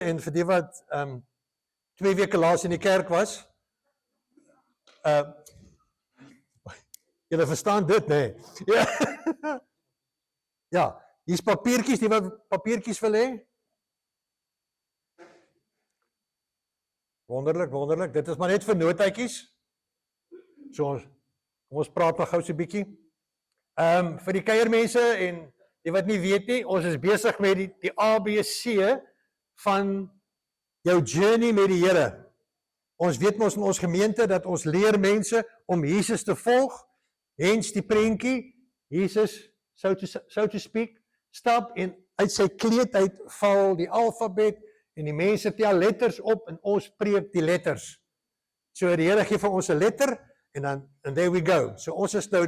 En vir die wat 2 weke laas in die kerk was, julle verstaan dit, nee. Ja, ja, hier's papiertjies, die wat papiertjies wil hê. Wonderlik, wonderlik. Dit is maar net vir notaatjies. So, kom ons praat maar gou so 'n bietjie. Vir die kuiermense en die wat nie weet nie, ons is besig met die ABC van jou journey met die Here. Ons weet mos in ons gemeente dat ons leer mense om Jesus te volg. Hens die prentjie, Jesus, so to speak, stap en uit sy kleed uit val die alfabet en die mense tel letters op en ons preek die letters. So die Here gee vir ons 'n letter en dan and there we go. So ons is nou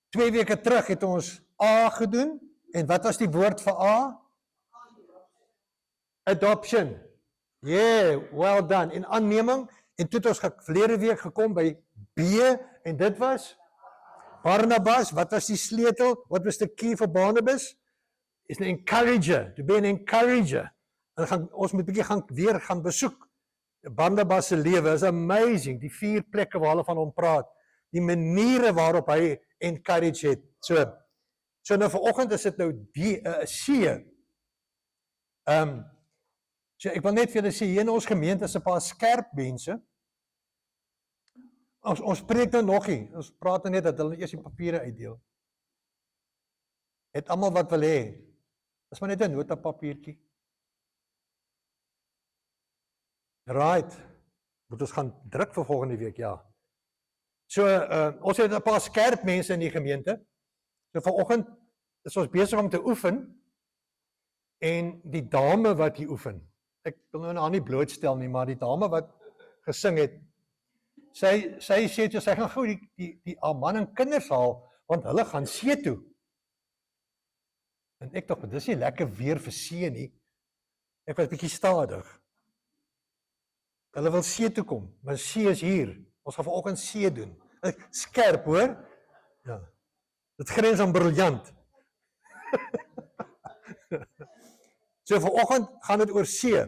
2 weke terug het ons A gedoen en wat was die woord vir A? Adoption. Yeah, well done. En aanneming en toe het ons verlede week gekom by B en dit was Barnabas. Wat was die sleutel? What was the key for Barnabas? Is an encourager, to be an encourager. En ons moet 'n bietjie weer gaan besoek. Barnabas se lewe is amazing. Die 4 plekke waar hulle van hom praat. Die maniere waarop hy encourage het. So nou vanoggend is dit nou C. So ek wil net vir julle sê, hier in ons gemeente is 'n paar skerp mense. Ons preek nou nog nie. Ons praat net dat hulle eers die papiere uitdeel. Het almal wat wil hê. Dis maar net 'n notapapiertjie. Right. Moet ons gaan druk vir volgende week, ja. So ons het 'n paar skerp mense in die gemeente. So vanoggend is ons besig om te oefen en die dame wat hier oefen. Ek wil nou haar nie blootstel nie, maar die dame wat gesing het, sy sê toe sy gaan gou die man en kinders haal want hulle gaan see toe. En ek dink dis nie lekker weer vir see nie. Ek was bietjie stadig. Hulle wil see toe kom, maar see is hier. Ons gaan vanoggend see doen. Skerp, hoor? Ja. Dit grens aan briljant. So vanoggend gaan dit oor see.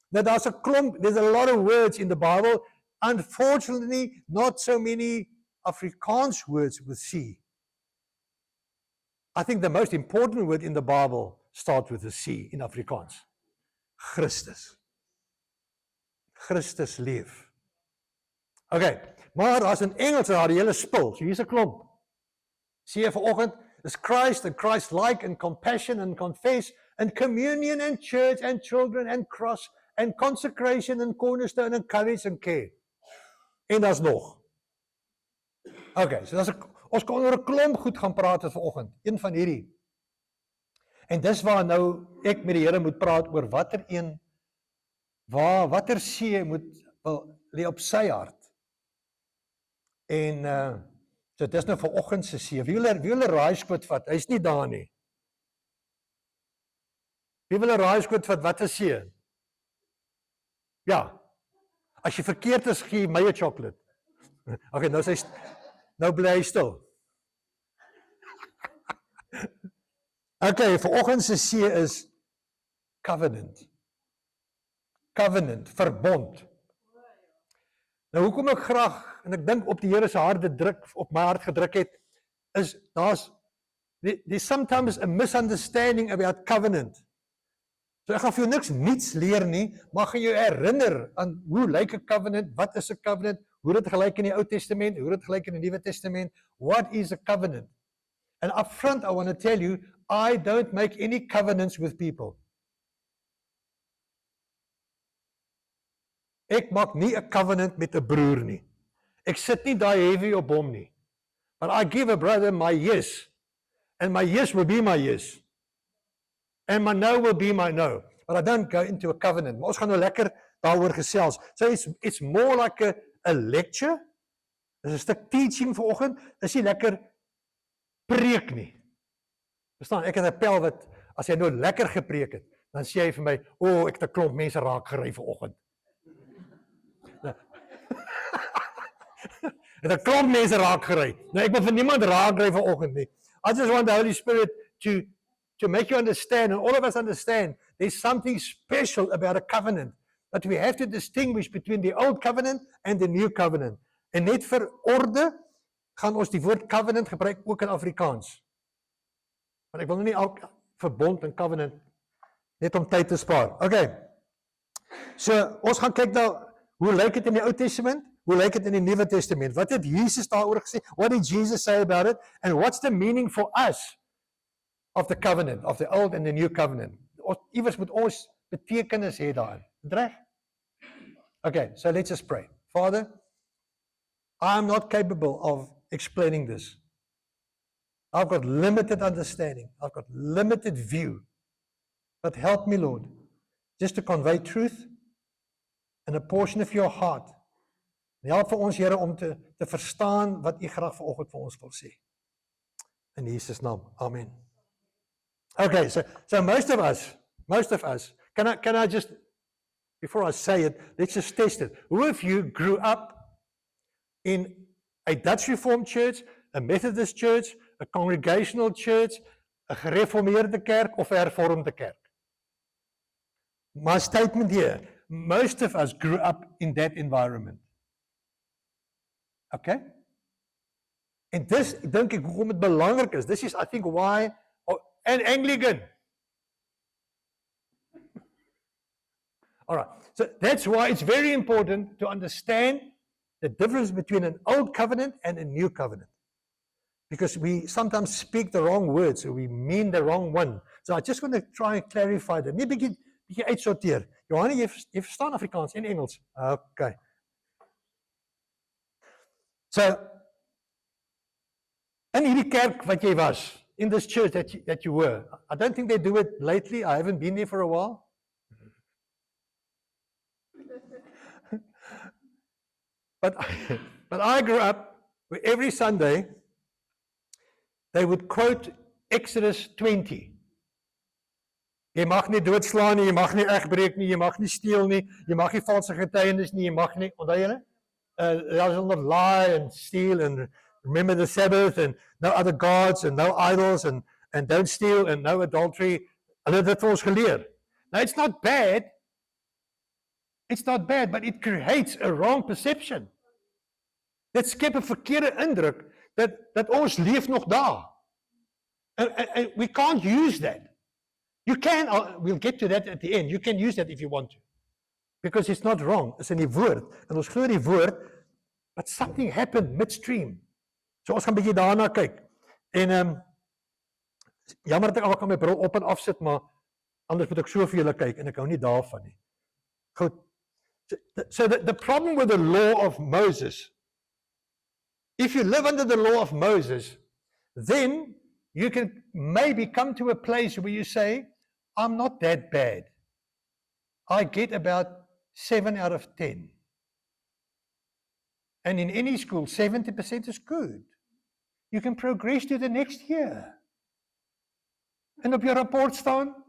Nou there's a lot of words in the Bible. Unfortunately, not so many Afrikaans words with sea. I think the most important word in the Bible starts with a C in Afrikaans. Christus. Christus leef. Okay, maar as in Engels daar die hele spul. So hier's 'n klomp. Sê jy vanoggend is Christ and Christ-like and compassion and confess and communion and church and children and cross and consecration and cornerstone and courage and care. En daar's nog. Okay, so ons kan oor 'n klomp goed gaan praat vanoggend. Een van hierdie. En dis waar nou ek met die Here moet praat oor watter see wil lê op sy hart. En so dis nou vanoggend se see. Wie wil 'n raaiskoot vat? Hy's nie daar nie. Wie wil 'n raaiskoot vat? Wat is see? Ja. As jy verkeerd is, gee my 'n chocolate. Okay, nou bly hy stil. Okay, vanoggend se see is covenant. Covenant, verbond. Nou hoekom ek graag en ek dink op die Here se hart op my hart gedruk het, is there's sometimes a misunderstanding about covenant. So ek gaan vir jou niks niets leer nie, maar gaan jou herinner aan hoe lyk 'n covenant, wat is 'n covenant, hoe dit gelyk in die Ou Testament, hoe dit gelyk in die Nuwe Testament, what is a covenant? And up front I want to tell you, I don't make any covenants with people. Ek maak nie 'n covenant met 'n broer nie. Ek sit nie daai heavy op hom nie. But I give a brother my yes. And my yes will be my yes. And my no will be my no. But I don't go into a covenant. Maar ons gaan nou lekker daaroor gesels. So it's more like a lecture. Dis 'n stuk teaching vanoggend. Dis nie lekker preek nie. Verstaan, ek het 'n pel wat as hy nou lekker gepreek het, dan sê hy vir my, ek het 'n klomp mense raak gery vanoggend. Het 'n klomp mense raak gery. Nou ek wil vir niemand raak gery vanoggend nie. I just want the Holy Spirit to make you understand and all of us understand there's something special about a covenant. But we have to distinguish between the old covenant and the new covenant. En net vir orde gaan ons die woord covenant gebruik ook in Afrikaans. Maar ek wil nie al verbond en covenant net om tyd te spaar. Okay. So ons gaan kyk nou hoe lyk dit in die Ou Testament? Hoe lyk dit in die Nuwe Testament? Wat het Jesus daaroor gesê? What did Jesus say about it? And what's the meaning for us of the covenant, of the old and the new covenant? Iewers moet ons betekenis hê daarin. Reg? Okay, so let's just pray. Father, I'm not capable of explaining this. I've got limited understanding. I've got limited view. But help me, Lord, just to convey truth and a portion of your heart. En help vir ons, Here, om te verstaan wat U graag vanoggend vir ons wil sê. In Jesus naam. Amen. Okay, so most of us, can I just, before I say it, let's just test it. Who of you grew up in a Dutch Reformed church, a Methodist church, a congregational church, a gereformeerde kerk of a hervormde kerk? My statement here, most of us grew up in that environment. Okay? En dis, dink ek, hoekom het belangrik is, this is, I think, why, and Anglican. All right, so that's why it's very important to understand the difference between an old covenant and a new covenant. Because we sometimes speak the wrong words, or we mean the wrong one. So I just want to try and clarify that. Net bietjie uitsorteer. Johanna, jy verstaan Afrikaans en Engels. Okay. So, in hierdie kerk wat jy was, in this church that you were, I don't think they do it lately. I haven't been there for a while. But I grew up where every Sunday they would quote Exodus 20. Jy mag nie doodslaan nie, jy mag nie egbreek nie, jy mag nie steel nie, jy mag nie valse getuienis nie, jy mag nie, onthou julle? Thou shalt not lie and steal and remember the Sabbath and no other gods and no idols and don't steal and no adultery. Hulle het dit vir ons geleer. Now it's not bad. It's not bad, but it creates a wrong perception. Dit skep 'n verkeerde indruk dat ons leef nog daar. And we can't use that. You can, we'll get to that at the end. You can use that if you want to. Because it's not wrong. It's in die woord. En ons glo die woord, but something happened midstream. So ons gaan 'n bietjie daarna kyk. En jammer dat ek al kan my bril op en af sit, maar anders moet ek so vir julle kyk en ek hou nie daarvan nie. Goed. So the problem with the law of Moses, if you live under the law of Moses, then you can maybe come to a place where you say, I'm not that bad. I get about 7 out of 10. And in any school, 70% is good. You can progress to the next year. En op jou rapport staan,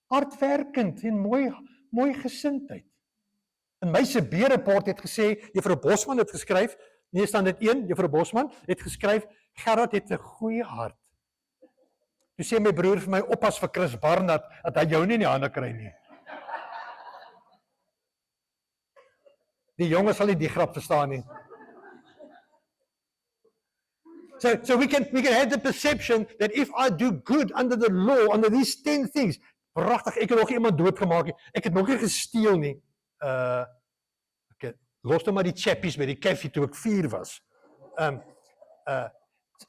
hardwerkend en mooi gesindheid. En my CB-rapport het gesê, Juffrou Bosman het geskryf, nee staan dit 1, Juffrou Bosman het geskryf, Gerard het 'n goeie hart. Toe sê my broer vir my, oppas vir Chris Barnard, dat hy jou nie in die hande kry nie. Die jonges sal nie die grap verstaan nie. So we can have the perception that if I do good under the law, under these 10 things, pragtig, ek het nog iemand doodgemaak nie, ek het nog nie gesteel nie. Los nou maar die chappies by die koffie toe ek 4 was.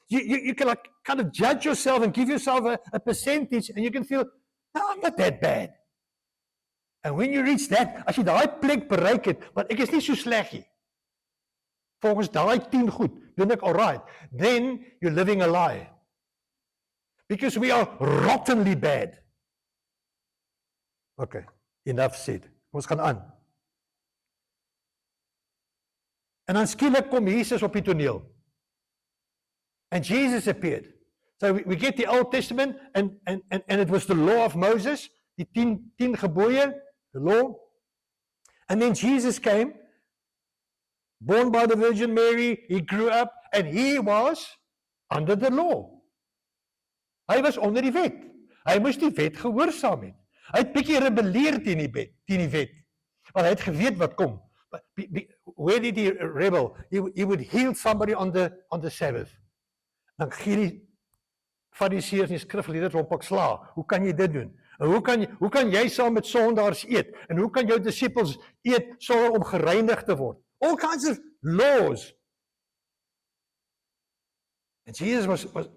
You can like kind of judge yourself and give yourself a percentage and you can feel, no, I'm not that bad. And when you reach that, as jy daai plek bereik het, want ek is nie so sleg nie. Volgens daai 10 goed, doen ek alright. Then you're living a lie. Because we are rottenly bad. Okay, enough said. Ons gaan aan. En dan skielik kom Jesus op die toneel. And Jesus appeared. So we get the Old Testament and it was the law of Moses, die 10 gebooie, the law. And then Jesus came, born by the Virgin Mary, he grew up and he was under the law. Hy was onder die wet. Hy moes die wet gehoorsaam het. Hy het bietjie rebelleer teen die wet. Want hy het geweet wat kom. Where did he rebel? He would heal somebody on the Sabbath. Dan gee die Fariseërs en die skrifgeleerdes hom pak sla. Hoe kan jy dit doen? En hoe kan jy saam met sondaars eet? En hoe kan jou disippels eet sonder om gereinig te word? All kinds of laws. And Jesus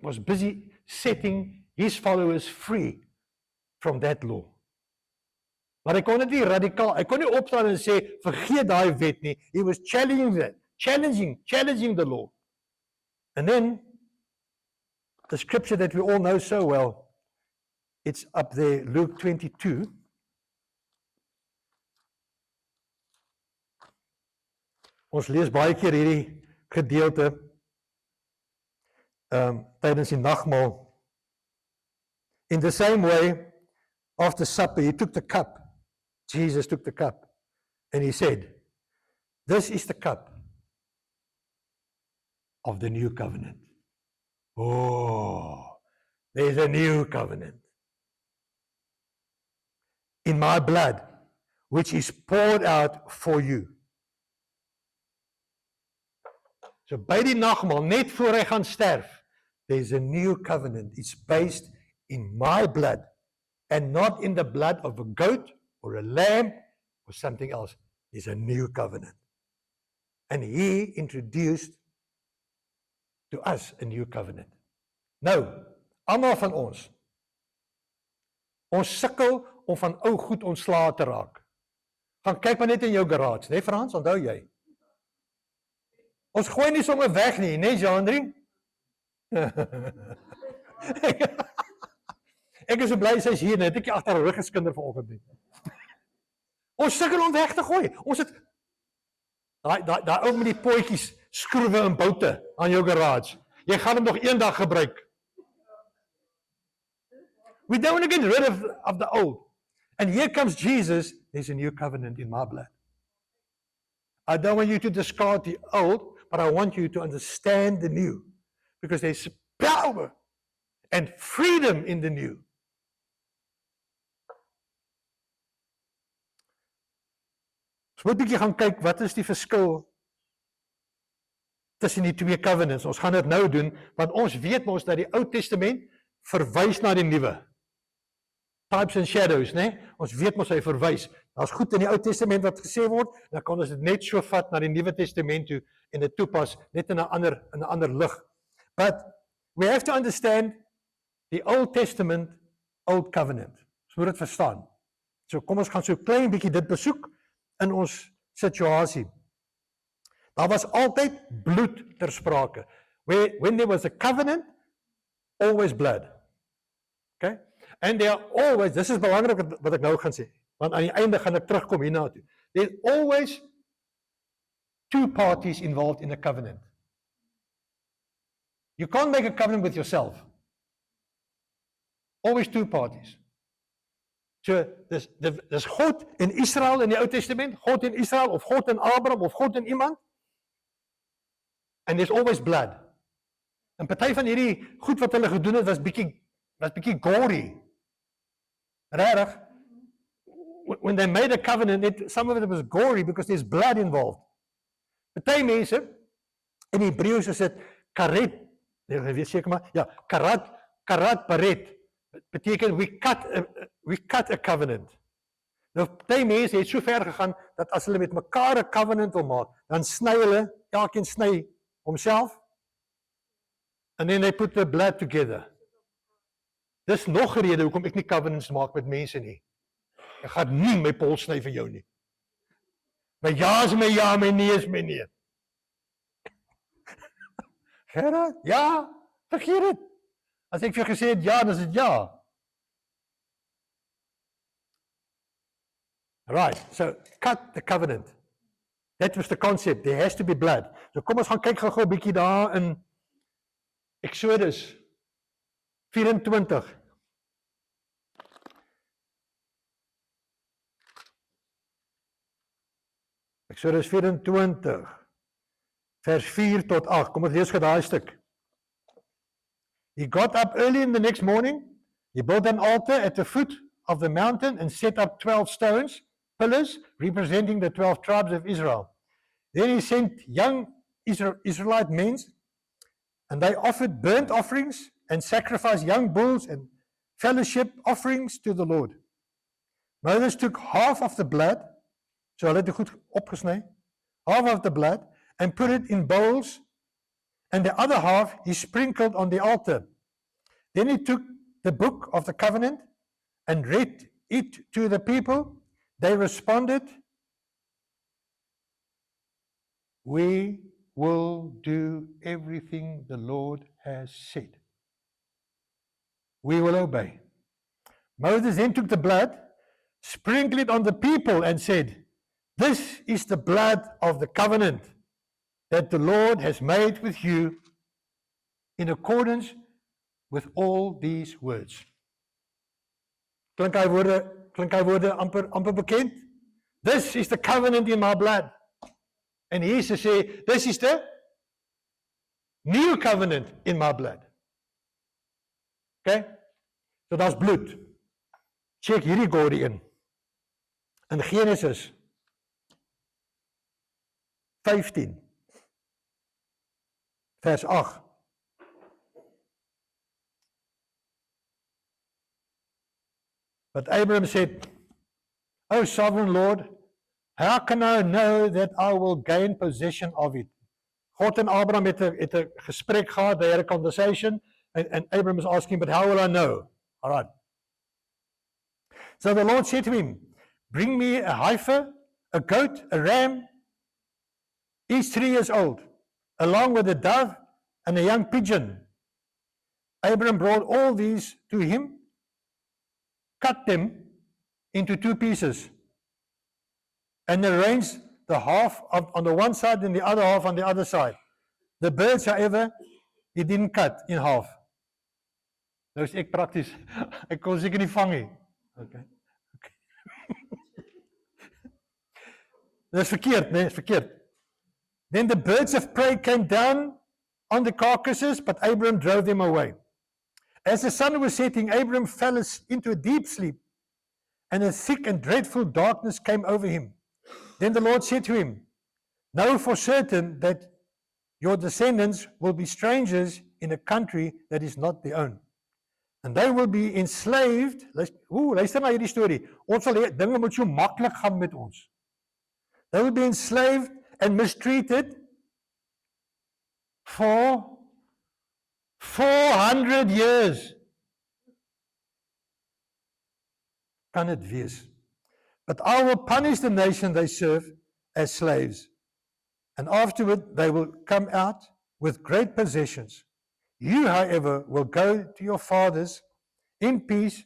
was busy setting his followers free from that law. Maar hy kon dit nie radikaal, hy kon nie opstaan en sê, vergeet daai wet nie. He was challenging the law. And then, the scripture that we all know so well, it's up there, Luke 22. Ons lees baie keer hierdie gedeelte tydens die nagmaal. In the same way, after supper, he took the cup. Jesus took the cup and he said, this is the cup of the new covenant. Oh, there's a new covenant. In my blood, which is poured out for you. So by die nagmaal, net voor hy gaan sterf, there's a new covenant. It's based in my blood and not in the blood of a goat or a lamb or something else. There's a new covenant. And he introduced to us a new covenant. Nou, almal van ons sukkel om van ou goed ontslae te raak. Gaan kyk maar net in jou garage, né Frans, onthou jy? Ons gooi nie sommer weg nie, né Jean-André? Ek is so bly sy's hier, net ek agter 'n ruggeskinder vanoggend nie. Ons sukkel om weg te gooi. Ons het daai ou met die potjies, skroewe en boute aan jou garage. Jy gaan hom nog eendag gebruik. We don't want to get rid of the old. And here comes Jesus, there's a new covenant in my blood. I don't want you to discard the old, but I want you to understand the new. Because there's power and freedom in the new. Ons moet 'n bietjie gaan kyk, wat is die verskil tussen die twee covenants? Ons gaan dit nou doen, want ons weet mos dat die Ou Testament verwys na die Nuwe. Types and shadows, né? Ons weet mos hy verwys. Daar's goed in die Ou Testament wat gesê word, dan kan ons dit net so vat na die Nuwe Testament toe en dit toepas net in 'n ander lig. But we have to understand the Old Testament, Old Covenant. Ons moet dit verstaan. So kom ons gaan so 'n klein bietjie dit besoek in ons situasie. Daar was altyd bloed ter sprake. When there was a covenant, always blood. Okay? And there are always, this is belangrik wat ek nou gaan sê, want aan die einde gaan ek terugkom hierna toe. There's always two parties involved in a covenant. You can't make a covenant with yourself. Always two parties. So, dis God in Israel in die Ou Testament, God in Israel, of God in Abraham, of God in iemand. And there's always blood. En party van hierdie goed wat hulle gedoen het, was bietjie gory. Regtig? When they made a covenant, some of it was gory because there's blood involved. Party mense, in Hebreëus is dit karet, jy weet seker maar, ja, karat paret, beteken we cut a covenant. Nou, party mense het so ver gegaan, dat as hulle met mekaar 'n covenant wil maak, dan sny hulle, elkeen sny homself, and then they put the blood together. Dis nog 'n rede hoekom ek nie covenants maak met mense nie. Ek gaan nie my pols sny vir jou nie. My ja is my ja, my nee is my nee. Gerard, ja, vergeet dit. As ek vir jou gesê het ja, dan is dit ja. Right, so cut the covenant. That was the concept. There has to be blood. So kom ons gaan kyk gou 'n bietjie daar in Exodus 24. Exodus 24, vers 4 tot 8. Kom ons lees gou daai stuk. He got up early in the next morning. He built an altar at the foot of the mountain and set up 12 stones, pillars, representing the 12 tribes of Israel. Then he sent young Israelite men, and they offered burnt offerings and sacrificed young bulls and fellowship offerings to the Lord. Moses took half of the blood, so hulle het dit goed opgesny, half of the blood, and put it in bowls, and the other half he sprinkled on the altar. Then he took the book of the covenant and read it to the people. They responded, "We will do everything the Lord has said. We will obey." Moses then took the blood, sprinkled it on the people, and said, "This is the blood of the covenant that the Lord has made with you in accordance with all these words." Klink hy woorde amper bekend? This is the covenant in my blood. En Jesus sê, this is the new covenant in my blood. Okay? So daar's bloed. Check hierdie gorie in. In Genesis 15 vers 8. But Abraham said, "O sovereign Lord, how can I know that I will gain possession of it?" God en Abraham het 'n gesprek gehad, they had a conversation, and Abraham is asking, "But how will I know?" All right. So the Lord said to him, "Bring me a heifer, a goat, a ram, each 3 years old, along with a dove and a young pigeon." Abraham brought all these to him, cut them into 2 pieces, and arranged the half on the one side and the other half on the other side. The birds, however, he didn't cut in half. Nou is ek prakties. Ek kon seker nie vang nie. Okay. Dis verkeerd, nee, is verkeerd. Then the birds of prey came down on the carcasses, but Abraham drove them away. As the sun was setting, Abraham fell into a deep sleep, and a thick and dreadful darkness came over him. Then the Lord said to him, "Know for certain that your descendants will be strangers in a country that is not their own. And they will be enslaved." Luister na hierdie storie. Ons sal dinge moet so maklik gaan met ons. They will be enslaved and mistreated for 400 years. Kan dit wees? "But I will punish the nation they serve as slaves, and afterward they will come out with great possessions. You, however, will go to your fathers in peace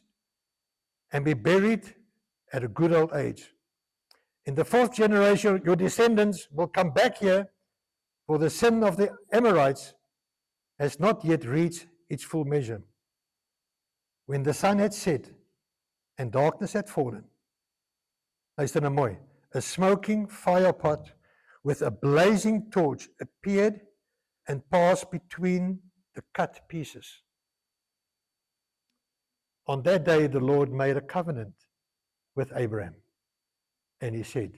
and be buried at a good old age. In the 4th generation, your descendants will come back here, for the sin of the Amorites has not yet reached its full measure." When the sun had set and darkness had fallen, luister nou mooi, a smoking fire pot with a blazing torch appeared and passed between the cut pieces. On that day, the Lord made a covenant with Abraham, and he said,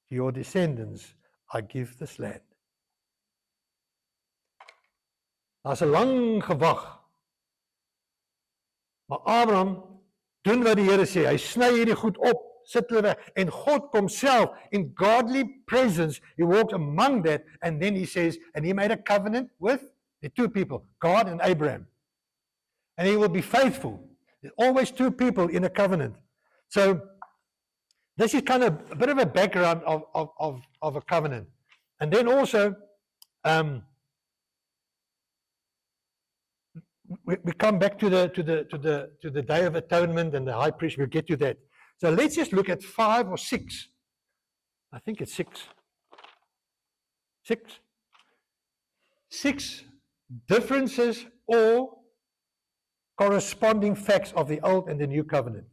"To your descendants I give this land." Daar's 'n lang gewag. Maar Abraham doen wat die Here sê. Hy sny hierdie goed op, sit hulle weg, en God kom self in godly presence. He walked among that, and then he says, and he made a covenant with the 2 people, God and Abraham. And he will be faithful. There's always 2 people in a covenant. So this is kind of a bit of a background of a covenant. And then also, we come back to the Day of Atonement and the high priest. We'll get to that. So let's just look at 5 or 6. I think it's 6. 6. 6 differences or corresponding facts of the Old and the New Covenant.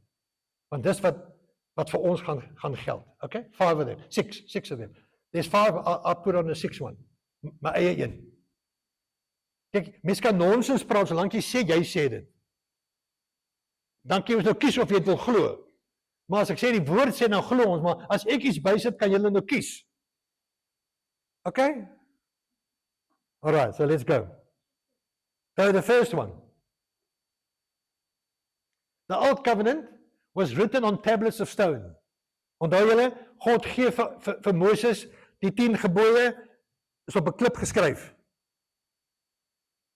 Want dis wat vir ons gaan geld. Okay? 5 of them. 6 of them. There's 5, I'll put on the 6th one. My eie een. Kijk, mens kan nonsens praat, solank jy sê dit. dan kan jy ons nou kies of jy dit wil glo. Maar as ek sê die woord sê, dan glo ons, maar as ek iets bysit, kan julle nou kies. Okay? Alright, so let's go. So the first one. The Old Covenant was written on tablets of stone. Onthou julle, God gee vir Moses die 10 gebooie is op 'n klip geskryf.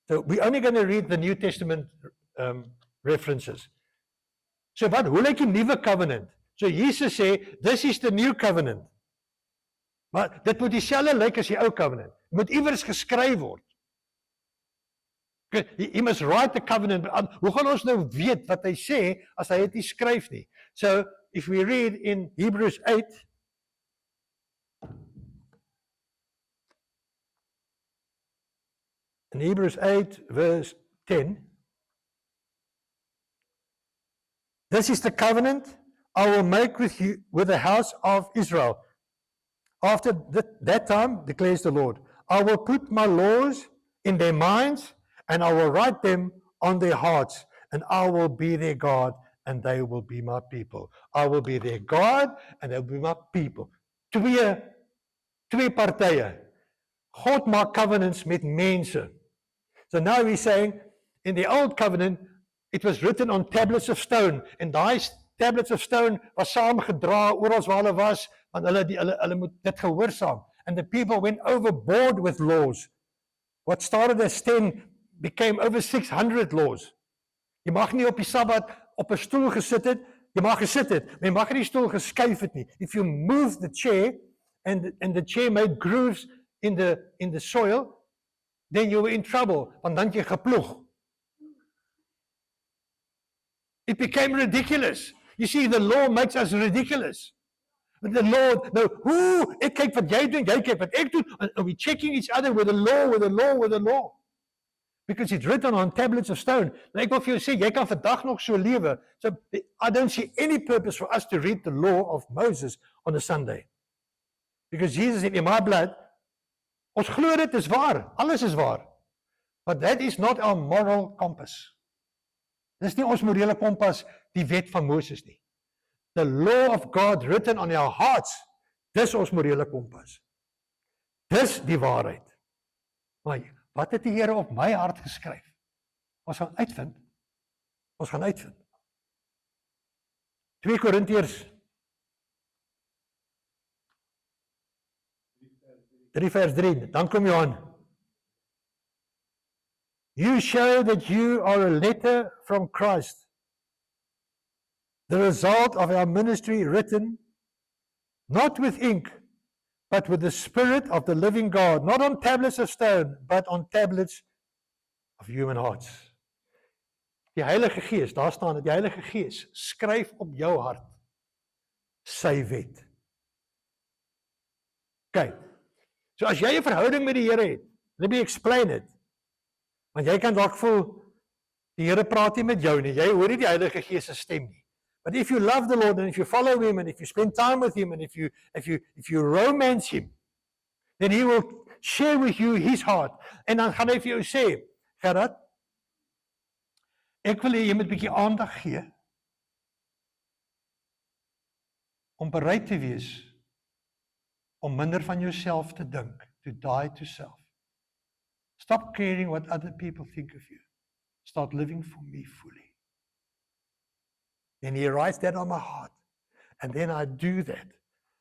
So we're only going to read the New Testament references. So hoe lyk die nuwe covenant? So Jesus sê, this is the new covenant. Maar dit moet dieselfde lyk as die ou covenant. Dit moet iewers geskryf word. He must write the covenant. Hoe gaan ons nou weet wat hy sê as hy dit nie skryf nie? So if we read in Hebrews 8, in Hebrews 8 verse 10, this is the covenant I will make with you, with the house of Israel. After that time, declares the Lord, I will put my laws in their minds, and I will write them on their hearts, and I will be their God, and they will be my people. I will be their God, and they will be my people. Twee partye. God maak covenants met mense. So now he's saying, in the old covenant, it was written on tablets of stone, en daai tablets of stone was saamgedra oral waar hulle was, want hulle moet dit gehoorsaam. And the people went overboard with laws. What started as 10 became over 600 laws. Jy mag nie op die Sabbat op 'n stoel gesit het, jy mag gesit het, maar jy mag nie die stoel geskuif het nie. If you move the chair and the chair made grooves in the soil, then you were in trouble, want dan jy geploeg. It became ridiculous. You see, the law makes us ridiculous. The law, no, ek kyk wat jy doen, jy kyk wat ek doen, and we're checking each other with the law. Because it's written on tablets of stone. En ek wil vir jou sê, jy kan vandag nog so lewe. So, I don't see any purpose for us to read the law of Moses on a Sunday. Because Jesus said, in my blood, ons glo dit is waar, alles is waar. But that is not our moral compass. Dis nie ons morele kompas, die wet van Moses nie. The law of God written on our hearts, dis ons morele kompas. Dis die waarheid. Maar wat het die Here op my hart geskryf? Ons gaan uitvind. 2 Korintiërs 3 vers 3, dan kom Johan. You show that you are a letter from Christ, the result of our ministry written, not with ink, but with the Spirit of the living God, not on tablets of stone, but on tablets of human hearts. Die Heilige Gees, daar staan dit, die Heilige Gees skryf op jou hart sy wet. Okay, so as jy 'n verhouding met die Here het, let me explain it. Want jy kan dalk voel, die Here praat nie met jou nie, jy hoor nie die Heilige Gees se stem nie. But if you love the Lord and if you follow Him and if you spend time with Him and if you romance Him, then He will share with you His heart. En dan gaan hy vir jou sê, Gerard, ek wil hê jy moet 'n bietjie aandag gee om bereid te wees om minder van jouself te dink, to die to self. Stop caring what other people think of you. Start living for me fully. And He writes that on my heart. And then I do that.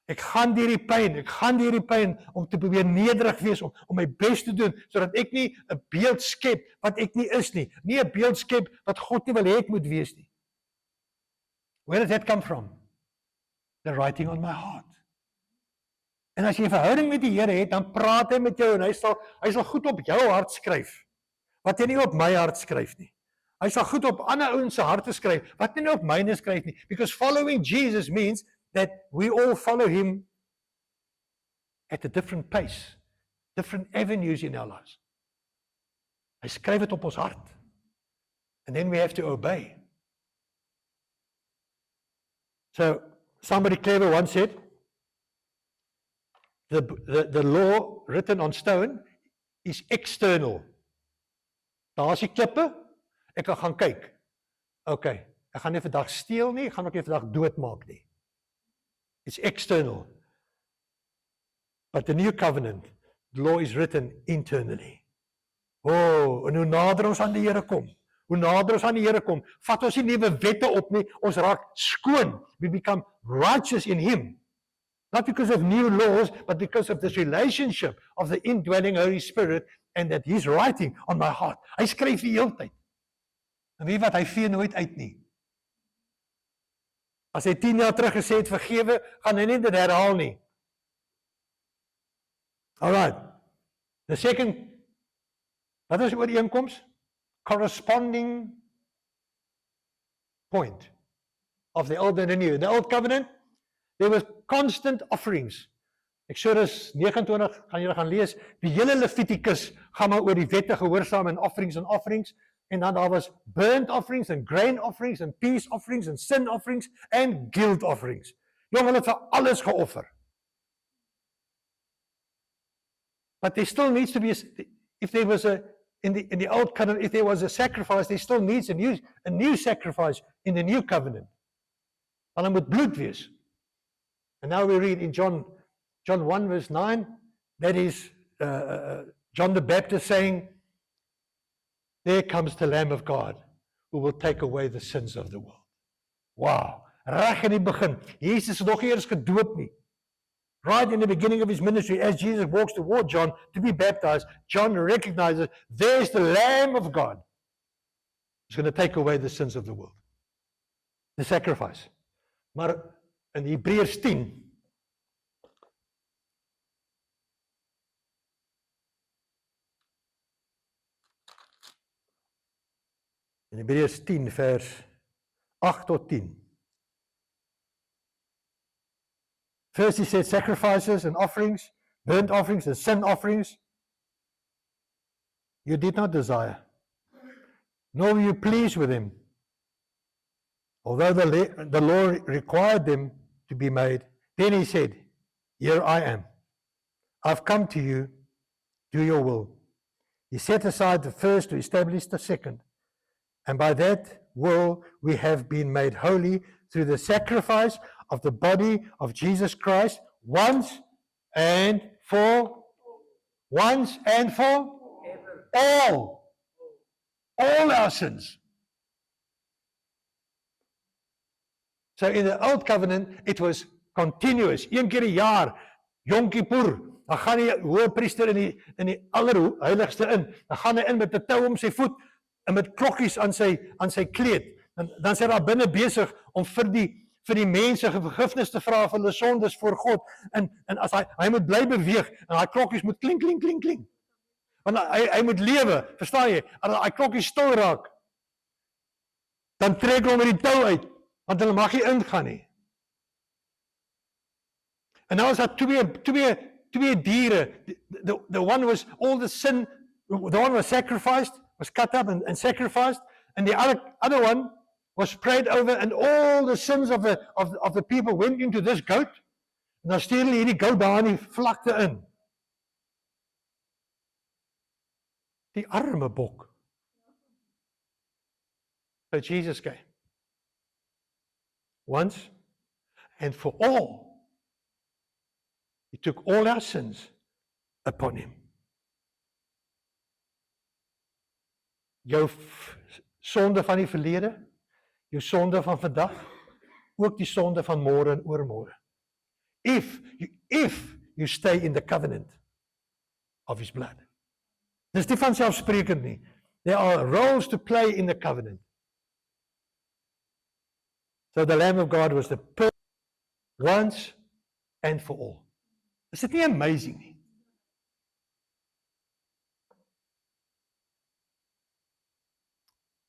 Ek gaan deur die pyn om te probeer nederig wees, om my bes te doen, sodat ek nie 'n beeld skep wat ek nie is nie. Nie 'n beeld skep wat God nie wil hê ek moet wees nie. Where does that come from? The writing on my heart. En as jy 'n verhouding met die Here het, dan praat hy met jou en hy sal goed op jou hart skryf, wat hy nie op my hart skryf nie. Hy sal goed op ander ouens se harte skryf, wat hy nie op myne skryf nie. Because following Jesus means that we all follow Him at a different pace, different avenues in our lives. Hy skryf dit op ons hart. And then we have to obey. So, somebody clever once said, the law written on stone is external. Daar is die klippe, ek kan gaan kyk. Okay, ek gaan nie vandag steel nie, ek gaan ook nie vandag doodmaak nie. It's external. But the new covenant, the law is written internally. En hoe nader ons aan die Here kom, vat ons nie nuwe wette op nie, ons raak skoon. We become righteous in Him. Not because of new laws, but because of this relationship of the indwelling Holy Spirit and that He's writing on my heart. Hy skryf die hele tyd. En weet wat, hy vee nooit uit nie. As hy 10 jaar terug gesê het vergewe, gaan hy nie dit herhaal nie. Alright. The second, wat is ooreenkoms? Corresponding point of the old and the new. In the old covenant, there was constant offerings. Exodus 29 gaan julle gaan lees. Die hele Levitikus gaan maar oor die wette gehoorsaam en offerings. En dan daar was burnt offerings and grain offerings and peace offerings and sin offerings and guilt offerings. Jong, hulle het vir alles geoffer. But there still needs to be, if there was in the old covenant, if there was a sacrifice, there still needs a new sacrifice in the new covenant. En dan moet bloed wees. And now we read in John 1 verse 9, that is John the Baptist saying, there comes the Lamb of God who will take away the sins of the world. Wow, reg in die begin. Jesus is nog nie eers gedoop nie. Right in the beginning of His ministry, as Jesus walks toward John to be baptized, John recognizes, there's the Lamb of God who's going to take away the sins of the world. The sacrifice. Maar in Hebreërs 10, in Hebreërs 10 vers 8 tot 10. First he said sacrifices and offerings, burnt offerings and sin offerings, you did not desire, nor were you pleased with them. Although the law required them to be made, then he said, here I am. I've come to you, do your will. He set aside the first to establish the second. And by that will we have been made holy through the sacrifice of the body of Jesus Christ once and for all our sins. So in the old covenant it was continuous. Een keer 'n jaar, Yom Kippur, dan gaan die hoëpriester in die allerheiligste in. Dan gaan hy in met 'n tou om sy voet en met klokkies aan sy kleed. Dan sê daar binne besig om vir die mense vergifnis te vra vir hulle sondes voor God. En as hy moet bly beweeg en daai klokkies moet klink. Want hy moet lewe, verstaan jy? As daai klokkies stil raak, dan trek hom met die tou uit, want hulle mag nie ingaan nie. En nou is daar twee diere. The one was all the sin, the one was sacrificed, was cut up and sacrificed, and the other one was prayed over, and all the sins of the people went into this goat. En dan stuur hulle hierdie goat daar in die vlakte in. Die arme bok. So Jesus came. Once and for all. He took all our sins upon him. Jou sonde van die verlede, jou sonde van vandag, ook die sonde van môre en oormôre. If you stay in the covenant of his blood. Dis nie van selfsprekend nie. There are roles to play in the covenant. So the Lamb of God was the perfect once and for all. Is dit nie amazing nie?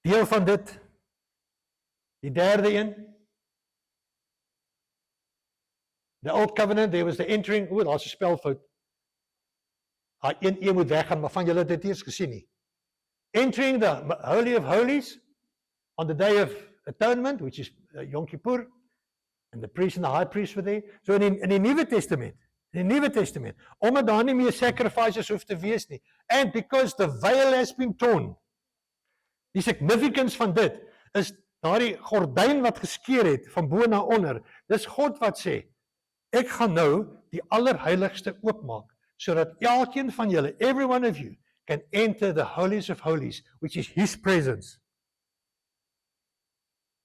Deel van dit, die derde een, the old covenant, there was the entering, daar's 'n spelfout. Een moet weggaan, maar van julle het dit eers gesien nie. Entering the Holy of Holies on the day of atonement, which is Yom Kippur, and the priest and the high priest were there. So in die Nuwe Testament, omdat daar nie meer sacrifices hoef te wees nie, and because the veil has been torn, die significance van dit is daardie gordyn wat geskeur het van bo na onder, dis God wat sê, ek gaan nou die allerheiligste oopmaak, sodat elkeen van julle, every one of you, can enter the holies of holies, which is His presence.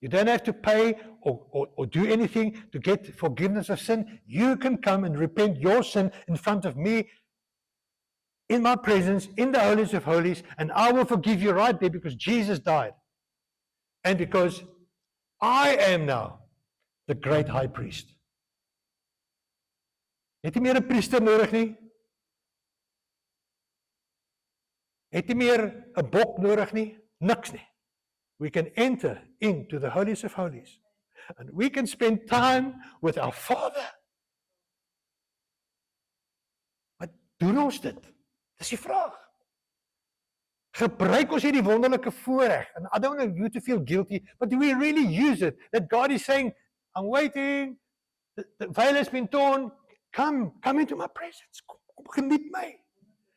You don't have to pay or do anything to get forgiveness of sin. You can come and repent your sin in front of me, in my presence, in the holies of holies, and I will forgive you right there because Jesus died. And because I am now the great high priest. Het jy meer 'n priester nodig nie? Het jy meer 'n bok nodig nie? Niks nie. We can enter into the holies of holies. And we can spend time with our Father. Wat doen ons dit? Dis die vraag. Gebruik ons hierdie wonderlike voorreg? And I don't want you to feel guilty, but do we really use it? That God is saying, I'm waiting, the veil has been torn, come into my presence, kom geniet my.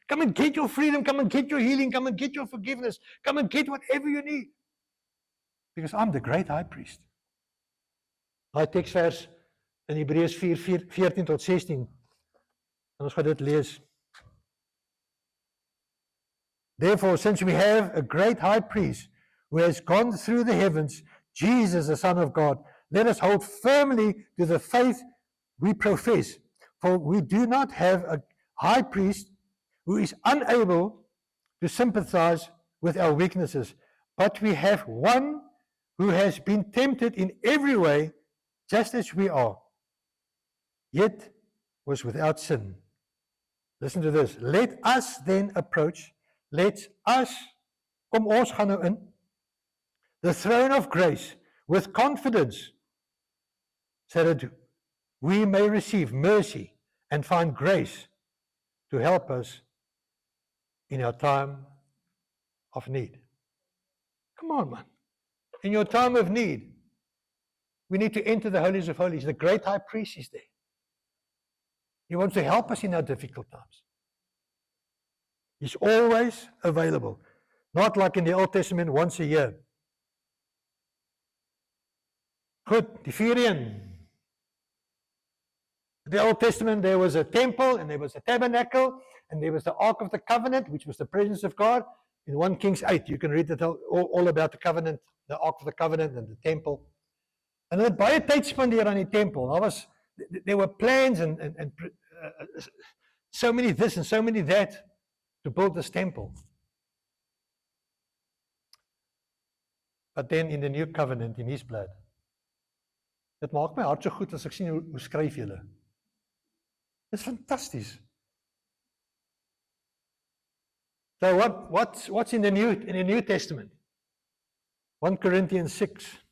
Come and get your freedom, come and get your healing, come and get your forgiveness, come and get whatever you need. Because I'm the great high priest. Daai teksvers in Hebreërs 4:14 tot 16. En ons gaan dit lees. Therefore, since we have a great high priest who has gone through the heavens, Jesus, the Son of God, let us hold firmly to the faith we profess. For we do not have a high priest who is unable to sympathize with our weaknesses, but we have one who has been tempted in every way, just as we are, yet was without sin. Listen to this. Let us then approach, kom ons gaan nou in, the throne of grace with confidence, so that we may receive mercy and find grace to help us in our time of need. Come on, man. In your time of need, we need to enter the holies of holies. The great high priest is there. He wants to help us in our difficult times. He's always available. Not like in the Old Testament once a year. Goed, die vierde een. In the Old Testament there was a temple and there was a tabernacle and there was the Ark of the Covenant, which was the presence of God. In 1 Kings 8, you can read it all about the covenant, the Ark of the Covenant and the temple. En hulle het baie tyd spandeer aan die tempel. There were plans and so many this and so many that to build this temple. But then in the new covenant, in His blood, dit maak my hart so goed as ek sien hoe skryf julle. It's fantasties. So what's in the New Testament? 1 Corinthians 6.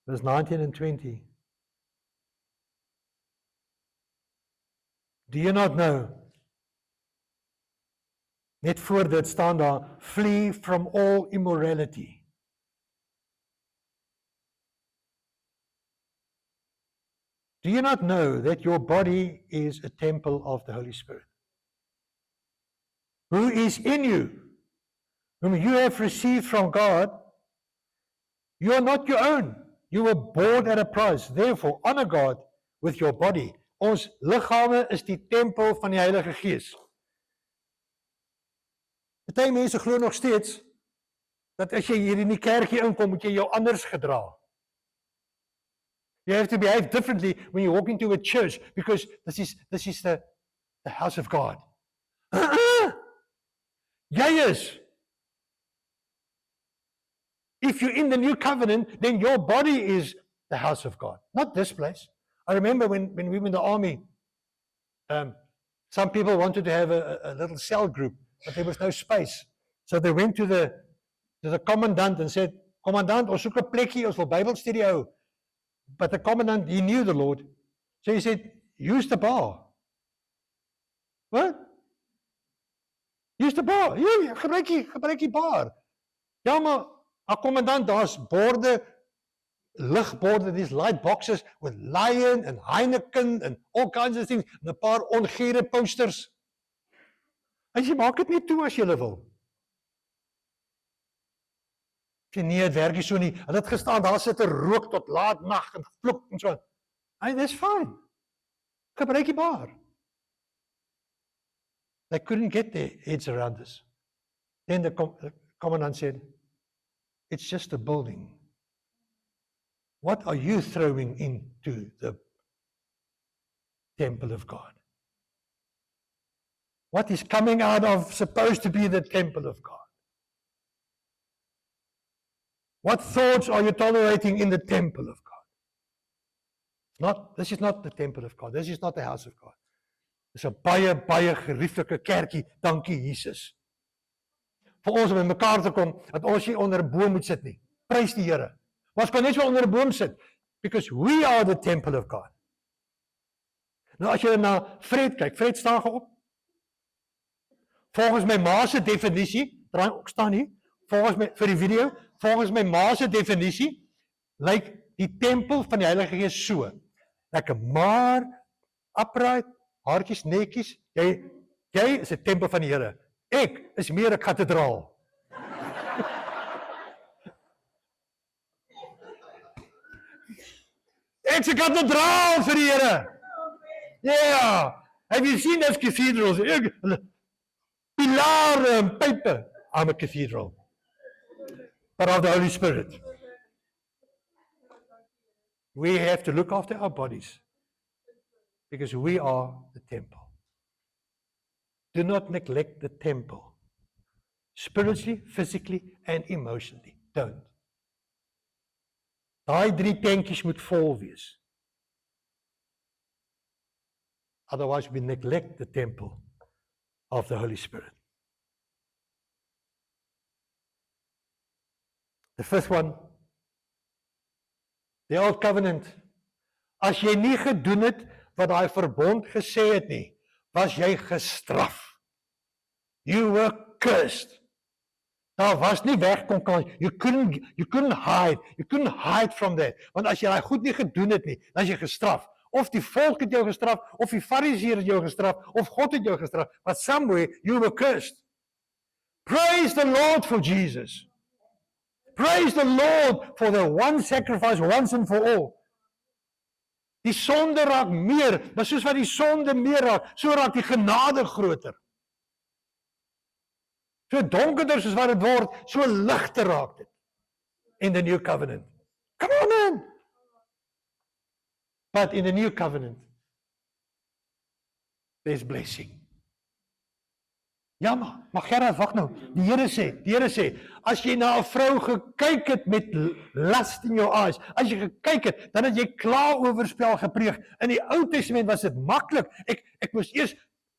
Verse 19 and 20. Do you not know? Net voor dit staan daar, flee from all immorality. Do you not know that your body is a temple of the Holy Spirit, who is in you, whom you have received from God? You are not your own. You were bought at a price. Therefore, honor God with your body. Ons liggame is die tempel van die Heilige Gees. Party mense glo nog steeds dat as jy hier in die kerkie inkom, moet jy jou anders gedra. You have to behave differently when you walk into a church because this is the house of God. Jy is. If you're in the new covenant, then your body is the house of God, not this place. I remember when we were in the army, some people wanted to have a little cell group, but there was no space. So they went to the commandant and said, Commandant, ons soek 'n plekkie, ons wil Bybelstudie hou. But the commandant, he knew the Lord. So he said, use the bar. What? Use the bar. Ja, gebruik die bar. Ja, maar, commandant, daar's borde ligborde, these light boxes with Lion and Heineken and all kinds of things, en 'n paar ongure posters. En jy maak dit net toe as jy wil. Sê nee, het werk nie so nie. Hulle het gestaan, daar sit 'n rook tot laat nag en vloek en so. Hey, dis fine. Gebruikbaar. They couldn't get their heads around this. Then the commandant said, it's just a building. What are you throwing into the temple of God? What is coming out of supposed to be the temple of God? What thoughts are you tolerating in the temple of God? This is not the temple of God. This is not the house of God. Dis 'n baie gerieflike kerkie. Dankie Jesus. Vir ons om in mekaar te kom, dat ons nie onder 'n boom moet sit nie. Prys die Here. Ons kan net so onder 'n boom sit, because we are the temple of God. Nou as jy na Fred kyk, Fred staan op. Volgens my ma se definisie, draai ook staan hier, volgens my vir die video, volgens my ma se definisie, lyk die tempel van die Heilige Gees so. Lekker maar upright, haartjies netjies. Jy is 'n tempel van die Here. Ek is meer 'n kathedraal. Ek is 'n kathedraal vir die Here. Yeah. Have you seen those cathedrals? Pilare en pype. I'm a cathedral. But of the Holy Spirit. We have to look after our bodies. Because we are the temple. Do not neglect the temple. Spiritually, physically, and emotionally. Don't. Daai 3 tankies moet vol wees. Otherwise, we neglect the temple of the Holy Spirit. The fifth one, the Old Covenant. As jy nie gedoen het wat daai verbond gesê het nie, was jy gestraf. You were cursed. Daar was nie wegkom kan. You couldn't hide from that. Want as jy daai goed nie gedoen het nie, dan is jy gestraf. Of die volk het jou gestraf, of die fariseërs het jou gestraf, of God het jou gestraf. But somewhere you were cursed. Praise the Lord for Jesus. Praise the Lord for the one sacrifice once and for all. Die sonde raak meer, maar soos wat die sonde meer raak, so raak die genade groter. So donkerder soos wat dit word, so ligter raak dit. In the new covenant. Come on man! But in the new covenant, there's blessing. Ja maar Gerard, wacht nou. Die Here sê, as jy na 'n vrou gekyk het met lust in jou eyes, as jy gekyk het, dan het jy klaar oorspel gepleeg. In die Ou Testament was dit maklik. Ek moes eers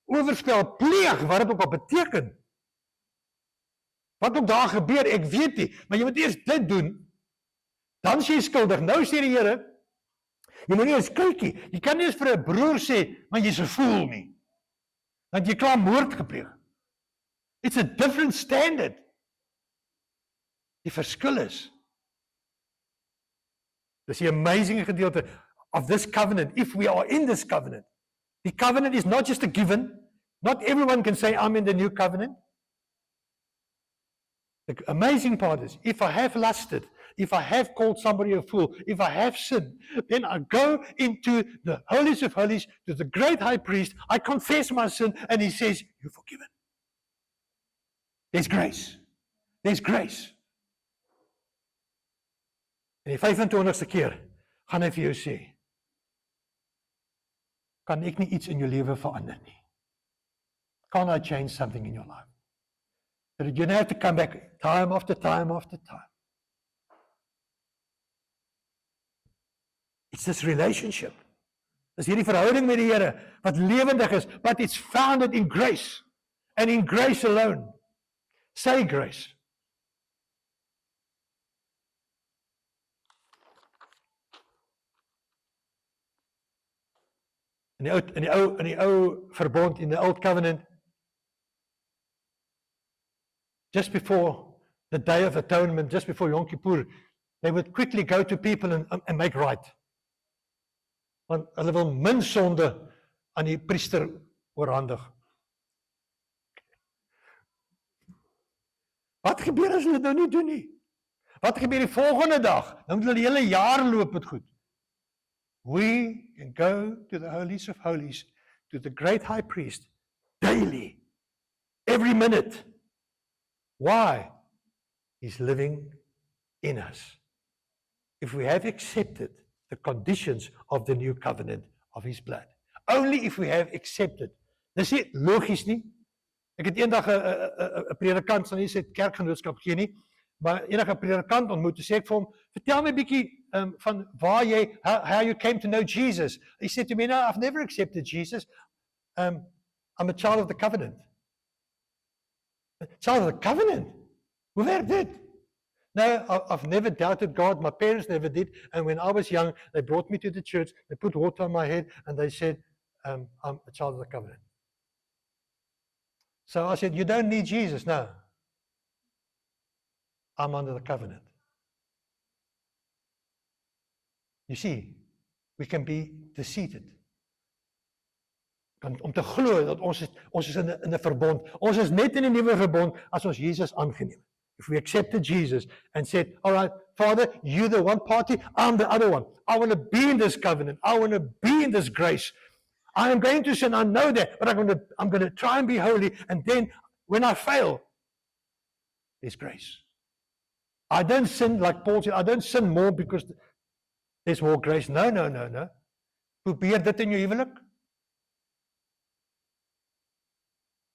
oorspel pleeg, wat dit ook al beteken. Wat ook daar gebeur, ek weet nie, maar jy moet eers dit doen, dan sê jy skuldig. Nou sê die Here, jy moet nie eens kyk nie. Jy kan nie eens vir 'n broer sê, maar jy's 'n fool nie. Want jy klaar moord gepleeg. It's a different standard. Die verskil is, dis die amazing gedeelte of this covenant, if we are in this covenant. The covenant is not just a given. Not everyone can say, I'm in the new covenant. The amazing part is, if I have lusted, if I have called somebody a fool, if I have sinned, then I go into the holiest of holies, to the great high priest, I confess my sin, and he says, you're forgiven. There's grace. There's grace. En die 25ste keer gaan hy vir jou sê, kan ek nie iets in jou lewe verander nie? Can I change something in your life? So that you don't have to come back time after time after time. It's this relationship. Dis hierdie verhouding met die Here wat lewendig is, but it's founded in grace and in grace alone. Say grace. In die ou verbond, in the old covenant, just before the Day of Atonement, just before Yom Kippur, they would quickly go to people and make right. Want hulle wil min sonde aan die priester oorhandig. Wat gebeur as hulle dit nou nie doen nie? Wat gebeur die volgende dag? Dan moet hulle die hele jaar loop met goed. We can go to the holies of holies, to the great high priest, daily, every minute. Why? He's living in us. If we have accepted the conditions of the new covenant of his blood. Only if we have accepted. Dis nie logies nie. Ek het eendag 'n predikant van hierdie kerkgenootskap gee nie, maar enige predikant ontmoet, sê ek vir hom, vertel my 'n bietjie van waar jy how you came to know Jesus. He said to me, no, I've never accepted Jesus. I'm a child of the covenant. A child of the covenant? Hoe werk dit? No, I've never doubted God. My parents never did. And when I was young, they brought me to the church. They put water on my head and they said, I'm a child of the covenant. So I said, you don't need Jesus. No. I'm under the covenant. You see, we can be deceived. Om te glo dat ons is in 'n verbond. Ons is net in 'n nuwe verbond as ons Jesus aangeneem het. If we accepted Jesus and said, all right, Father, you're the one party, I'm the other one. I want to be in this covenant. I want to be in this grace. I am going to sin, I know that, but I'm going to try and be holy. And then when I fail, there's grace. I don't sin, like Paul said, I don't sin more because there's more grace. No. Probeer dit in jou huwelik.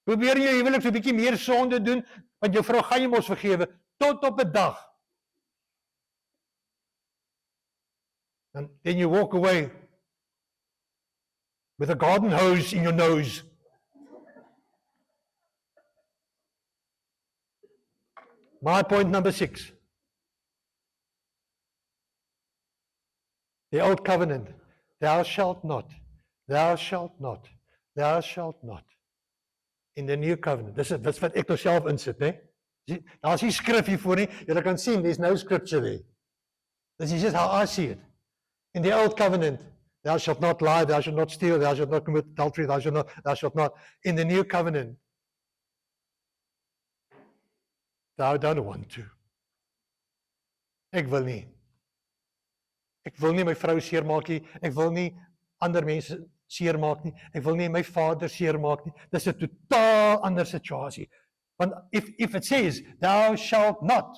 Probeer in jou huwelik so 'n bietjie meer sonde doen, want jou vrou gaan jy mos vergewe tot op 'n dag. And then you walk away with a garden hose in your nose. My point number 6. The old covenant. Thou shalt not. Thou shalt not. Thou shalt not. In the new covenant. Dis wat ek nou self insit, né? Daar's nie skrif hier voor nie. Julle kan sien, there's no scripture there. This is just how I see it. In the old covenant, thou shalt not lie, thou shalt not steal, thou shalt not commit adultery, thou shalt not. In the new covenant, thou don't want to. Ek wil nie. Ek wil nie my vrou seermaak nie. Ek wil nie ander mense seermaak nie. Ek wil nie my vader seermaak nie. Dis 'n totaal ander situasie. Want if it says, thou shalt not,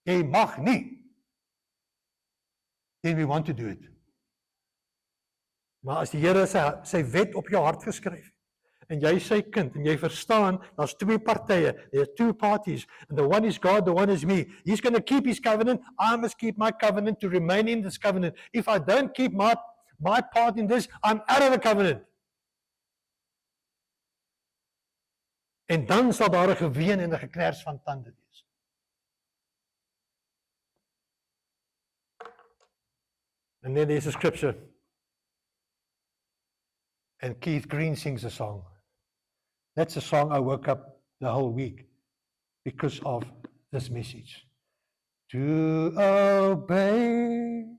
jy mag nie, then we want to do it. Maar as die Here sy wet op jou hart geskryf het, en jy sy kind, en jy verstaan, daar's twee partye, there are two parties, and the one is God, the one is me. He's going to keep his covenant, I must keep my covenant to remain in this covenant. If I don't keep my part in this, I'm out of the covenant. En dan sal daar 'n geween en 'n geknars van tande wees. And then there's a scripture. And Keith Green sings a song. That's a song I woke up the whole week because of this message. To obey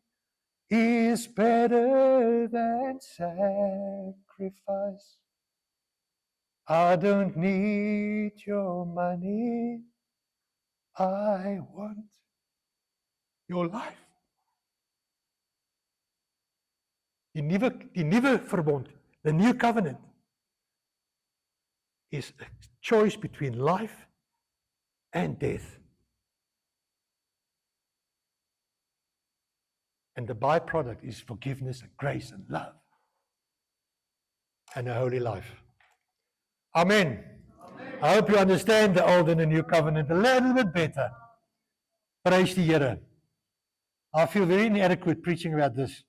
is better than sacrifice. I don't need your money. I want your life. Die nuwe verbond, the new covenant, is a choice between life and death. And the byproduct is forgiveness and grace and love and a holy life. Amen. Amen. I hope you understand the old and the new covenant a little bit better. Praise die Here. I feel very inadequate preaching about this.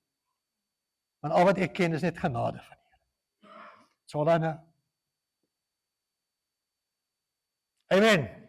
Want al wat ek ken is net genade van die Here. So dan. Amen.